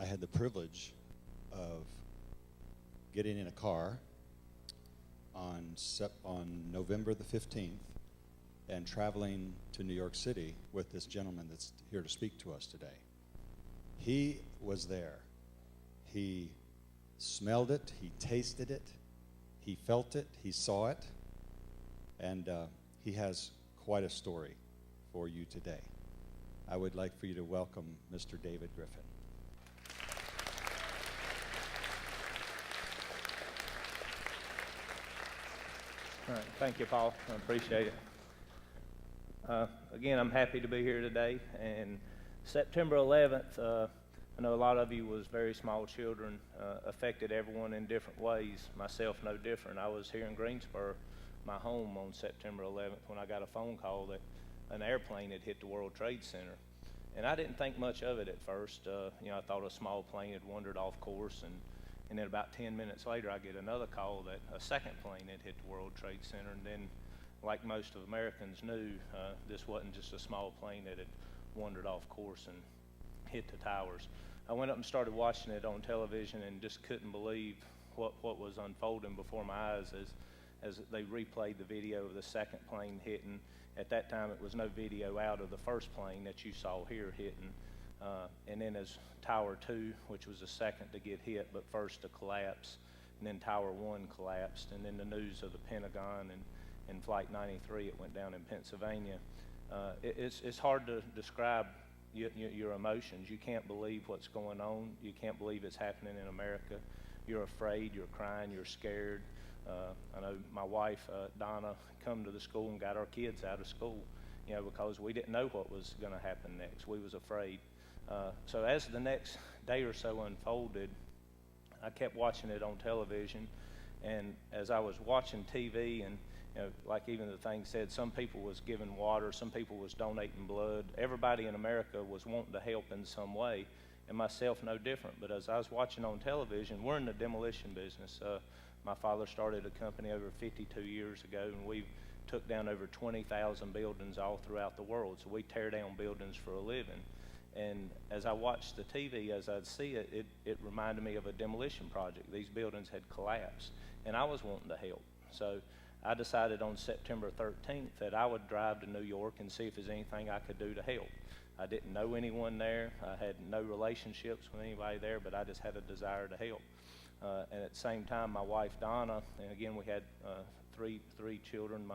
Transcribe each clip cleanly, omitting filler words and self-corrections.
I had the privilege of getting in a car on November the 15th and traveling to New York City with this gentleman that's here to speak to us today. He was there. He smelled it, he tasted it, he felt it, he saw it, and he has quite a story for you today. I would like for you to welcome Mr. David Griffin. All right. Thank you, Paul. I appreciate it. Again, I'm happy to be here today. And September 11th, I know a lot of you was very small children, affected everyone in different ways, myself no different. I was here in Greensboro, my home, on September 11th when I got a phone call that an airplane had hit the World Trade Center. And I didn't think much of it at first. I thought a small plane had wandered off course, and then about 10 minutes later, I get another call that a second plane had hit the World Trade Center. And then, like most of Americans knew, this wasn't just a small plane that had wandered off course and hit the towers. I went up and started watching it on television and just couldn't believe what was unfolding before my eyes as they replayed the video of the second plane hitting. At that time, it was no video out of the first plane that you saw here hitting. And then as Tower 2, which was the second to get hit, but first to collapse, and then Tower 1 collapsed, and then the news of the Pentagon and Flight 93, it went down in Pennsylvania. It's hard to describe your emotions. You can't believe what's going on. You can't believe it's happening in America. You're afraid, you're crying, you're scared. I know my wife, Donna, come to the school and got our kids out of school, because we didn't know what was going to happen next. We was afraid. So as the next day or so unfolded, I kept watching it on television, and as I was watching TV, and like even the thing said, some people was giving water, some people was donating blood. Everybody in America was wanting to help in some way, and myself no different. But as I was watching on television, we're in the demolition business. My father started a company over 52 years ago, and we took down over 20,000 buildings all throughout the world. So we tear down buildings for a living. And as I watched the TV, as I'd see it, it reminded me of a demolition project. These buildings had collapsed, and I was wanting to help. So I decided on September 13th that I would drive to New York and see if there's anything I could do to help. I didn't know anyone there. I had no relationships with anybody there, but I just had a desire to help. And at the same time, my wife, Donna, and again, we had three children.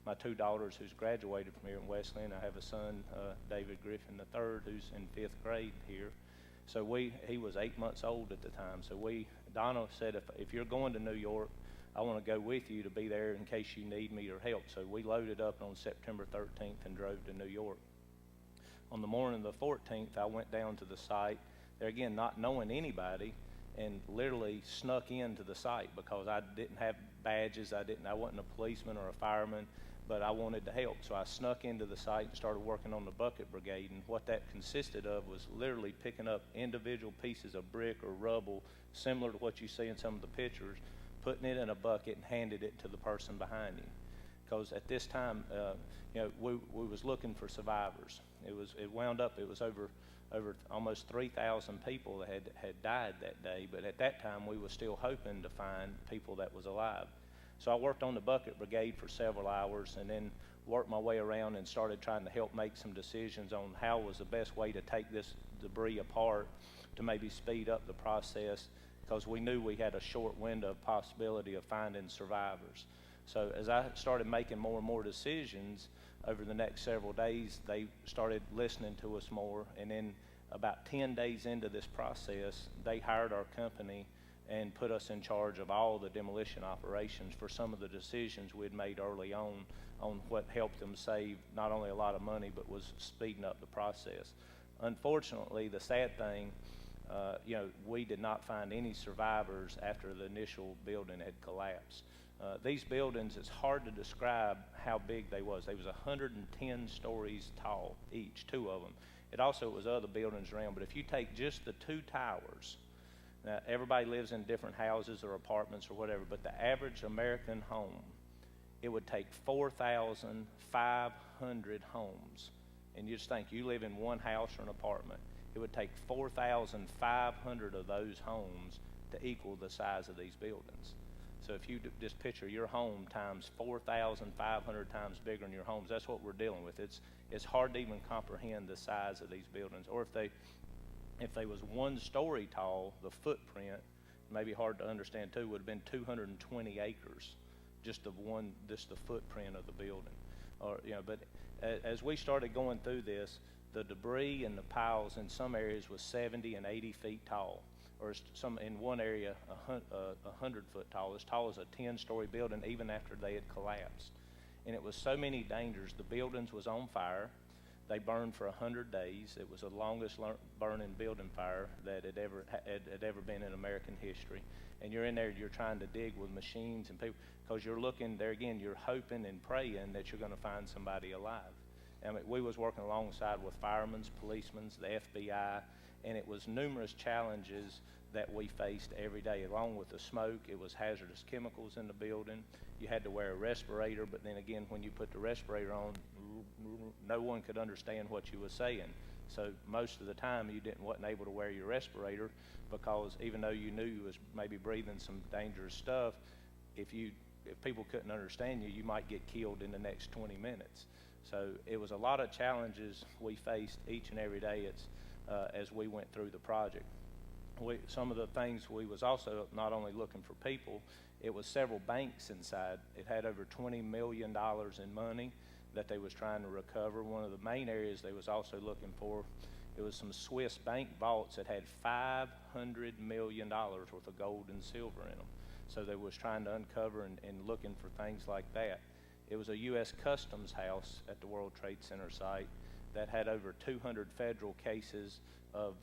My two daughters who's graduated from here in Wesleyan. I have a son, David Griffin III, who's in 5th grade here. So he was 8 months old at the time. So Donna said, if you're going to New York, I want to go with you to be there in case you need me or help. So we loaded up on September 13th and drove to New York. On the morning of the 14th, I went down to the site, there again, not knowing anybody, and literally snuck into the site because I didn't have badges. I wasn't a policeman or a fireman, but I wanted to help. So I snuck into the site and started working on the bucket brigade. And what that consisted of was literally picking up individual pieces of brick or rubble, similar to what you see in some of the pictures, putting it in a bucket and handed it to the person behind you. Because at this time, we was looking for survivors. It wound up, it was over almost 3,000 people that had died that day, but at that time we were still hoping to find people that was alive. So I worked on the bucket brigade for several hours and then worked my way around and started trying to help make some decisions on how was the best way to take this debris apart to maybe speed up the process, because we knew we had a short window of possibility of finding survivors. So as I started making more and more decisions over the next several days, they started listening to us more, and then about 10 days into this process, they hired our company and put us in charge of all the demolition operations for some of the decisions we had made early on what helped them save not only a lot of money, but was speeding up the process. Unfortunately, the sad thing, we did not find any survivors after the initial building had collapsed. These buildings, it's hard to describe how big they was. They was 110 stories tall each, two of them. It also was other buildings around, but if you take just the two towers, now everybody lives in different houses or apartments or whatever, but the average American home, it would take 4,500 homes. And you just think, you live in one house or an apartment, It would take 4,500 of those homes to equal the size of these buildings. So if you just picture your home times 4,500 times bigger than your homes, that's what we're dealing with. It's hard to even comprehend the size of these buildings. Or if they was 1 story tall, the footprint, maybe hard to understand too, would have been 220 acres, just the footprint of the building. Or but as we started going through this, the debris and the piles in some areas was 70 and 80 feet tall, or some in one area 100 foot tall as a 10-story building, even after they had collapsed. And it was so many dangers. The buildings was on fire. They burned for 100 days. It was the longest burning building fire that had ever been in American history. And you're in there, you're trying to dig with machines and people, because you're looking there again, you're hoping and praying that you're going to find somebody alive. I mean, we was working alongside with firemen, policemen, the FBI, and it was numerous challenges that we faced every day. Along with the smoke, it was hazardous chemicals in the building. You had to wear a respirator, but then again, when you put the respirator on, no one could understand what you were saying. So most of the time, you wasn't able to wear your respirator, because even though you knew you was maybe breathing some dangerous stuff, if people couldn't understand you, you might get killed in the next 20 minutes. So it was a lot of challenges we faced each and every day as we went through the project. Some of the things we was also not only looking for people, it was several banks inside. It had over $20 million in money that they was trying to recover. One of the main areas they was also looking for, it was some Swiss bank vaults that had $500 million worth of gold and silver in them. So they was trying to uncover and looking for things like that. It was a U.S. Customs house at the World Trade Center site that had over 200 federal cases of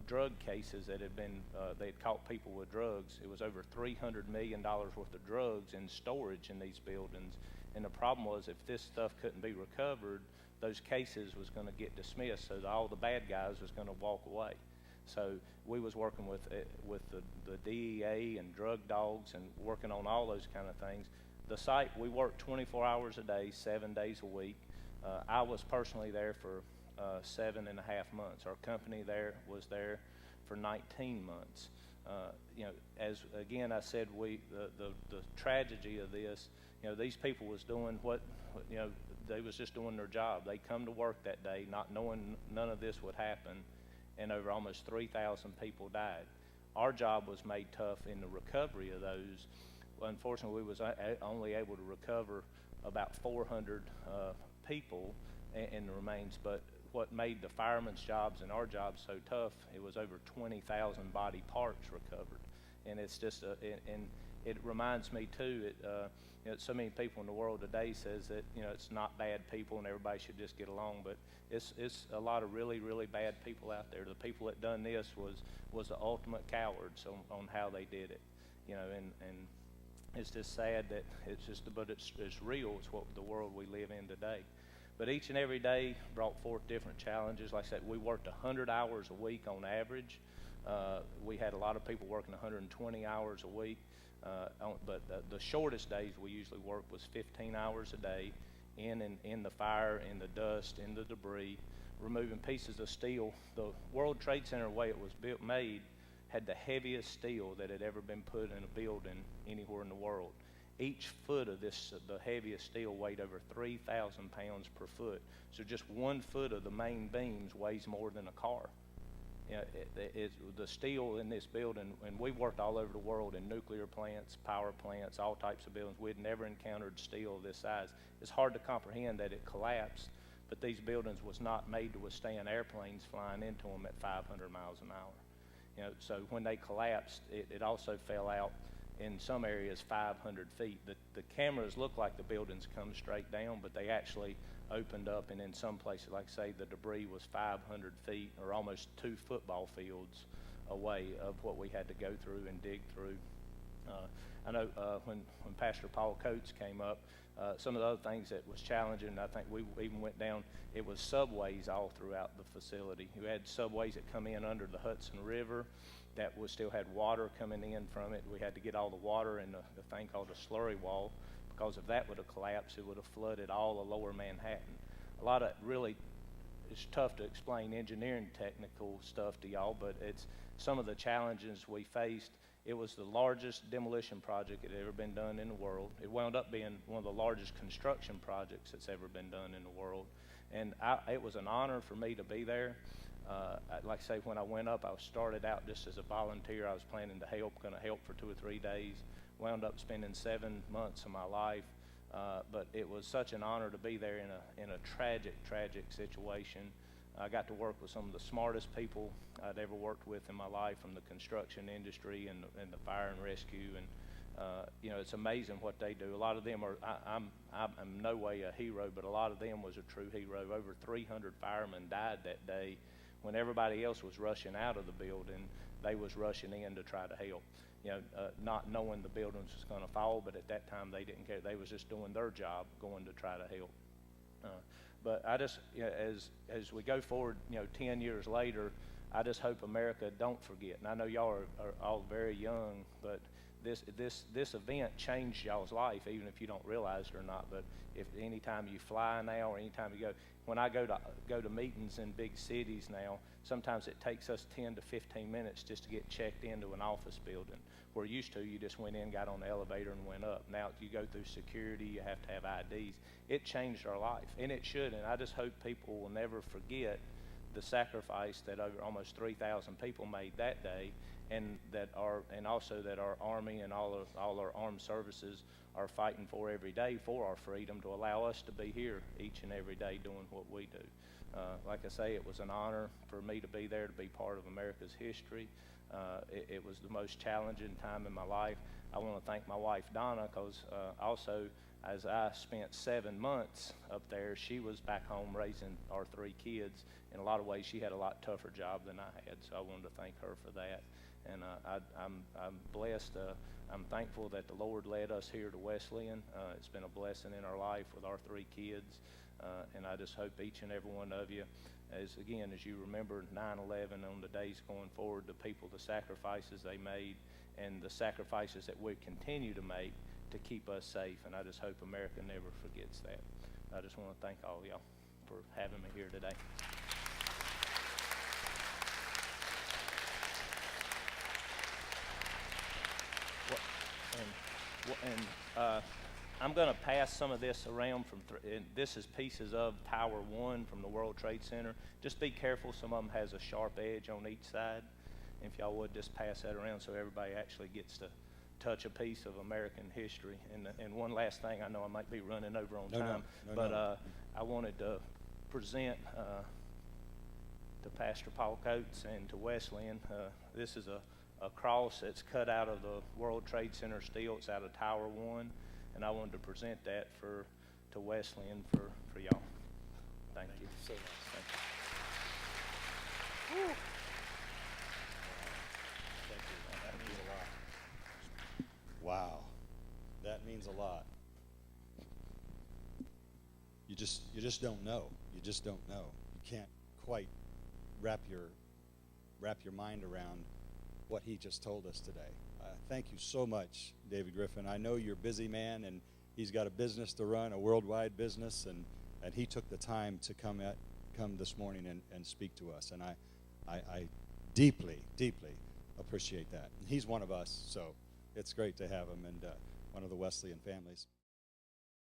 drug cases that had been, they had caught people with drugs. It was over $300 million worth of drugs in storage in these buildings. And the problem was, if this stuff couldn't be recovered, those cases was going to get dismissed, so all the bad guys was going to walk away. So we was working with the DEA and drug dogs and working on all those kind of things. The site, we worked 24 hours a day, 7 days a week. I was personally there for 7.5 months. Our company was there for 19 months. As again I said, the tragedy of this, these people was doing they was just doing their job. They come to work that day not knowing none of this would happen, and over almost 3,000 people died. Our job was made tough in the recovery of those. Unfortunately, we was only able to recover about 400 people in the remains, but what made the firemen's jobs and our jobs so tough, it was over 20,000 body parts recovered. And it's just, and it reminds me too, so many people in the world today says that, it's not bad people and everybody should just get along, but it's a lot of really, really bad people out there. The people that done this was the ultimate cowards on how they did it, and it's just sad that but it's real. It's what the world we live in today. But each and every day brought forth different challenges. Like I said, we worked 100 hours a week on average. We had a lot of people working 120 hours a week. But the shortest days we usually worked was 15 hours a day in the fire, in the dust, in the debris, removing pieces of steel. The World Trade Center, the way it was made, had the heaviest steel that had ever been put in a building anywhere in the world. Each foot of this, the heaviest steel, weighed over 3,000 pounds per foot. So just 1 foot of the main beams weighs more than a car. The steel in this building, and we worked all over the world in nuclear plants, power plants, all types of buildings. We'd never encountered steel of this size. It's hard to comprehend that it collapsed, but these buildings was not made to withstand airplanes flying into them at 500 miles an hour. So when they collapsed, it also fell out in some areas 500 feet. The cameras look like the buildings come straight down, but they actually opened up, and in some places, like say, the debris was 500 feet or almost 2 football fields away of what we had to go through and dig through. I know when Pastor Paul Coates came up, some of the other things that was challenging, I think we even went down, it was subways all throughout the facility. You had subways that come in under the Hudson River that still had water coming in from it. We had to get all the water in the thing called a slurry wall, because if that would have collapsed, it would have flooded all of lower Manhattan. A lot of really it's tough to explain engineering technical stuff to y'all, but it's some of the challenges we faced. It was the largest demolition project that had ever been done in the world. It wound up being one of the largest construction projects that's ever been done in the world. And it was an honor for me to be there. Like I say, when I went up, I started out just as a volunteer. I was planning to help, going to help for 2 or 3 days. Wound up spending 7 months of my life. But it was such an honor to be there in a tragic situation. I got to work with some of the smartest people I'd ever worked with in my life from the construction industry and the fire and rescue. And you know, it's amazing what they do. A lot of them are, I'm no way a hero, but a lot of them was a true hero. Over 300 firemen died that day when everybody else was rushing out of the building. They was rushing in to try to help. You know, not knowing the buildings was going to fall, but at that time they didn't care. They was just doing their job, going to try to help. But I just, you know, as we go forward, you know, 10 years later, I just hope America don't forget. And I know y'all are all very young, but this event changed y'all's life, even if you don't realize it or not. But if anytime you fly now, or anytime you go, when I go to meetings in big cities now, sometimes it takes us 10 to 15 minutes just to get checked into an office building. Where used to, you just went in, got on the elevator, and went up. Now you go through security, you have to have IDs. It changed our life, and it should. And I just hope people will never forget the sacrifice that over almost 3,000 people made that day, and also that our Army and all our armed services are fighting for every day for our freedom, to allow us to be here each and every day doing what we do. Like I say, it was an honor for me to be there, to be part of America's history. It was the most challenging time in my life. I want to thank my wife, Donna, because also, as I spent 7 months up there, she was back home raising our 3 kids. In a lot of ways, she had a lot tougher job than I had, so I wanted to thank her for that. And I'm blessed. I'm thankful that the Lord led us here to Wesleyan. It's been a blessing in our life with our 3 kids, and I just hope each and every one of you, as you remember 9/11 on the days going forward, the people, the sacrifices they made, and the sacrifices that we continue to make to keep us safe. And I just hope America never forgets that. I just want to thank all y'all for having me here today. I'm going to pass some of this around and this is pieces of Tower 1 from the World Trade Center. Just be careful, some of them has a sharp edge on each side. If y'all would just pass that around so everybody actually gets to touch a piece of American history. And one last thing, I know I might be running over on time, but I wanted to present to Pastor Paul Coates and to Wesleyan. This is a cross that's cut out of the World Trade Center steel. It's out of Tower 1, and I wanted to present that to Wesleyan for y'all. Thank you so much. Thank you. Woo. Thank you. That means a lot. Wow, that means a lot. You just don't know. You just don't know. You can't quite wrap your mind around what he just told us today. Thank you so much, David Griffin. I know you're a busy man, and he's got a business to run, a worldwide business, and he took the time to come this morning and speak to us. And I deeply, deeply appreciate that. And he's one of us, so it's great to have him, and one of the Wesleyan families.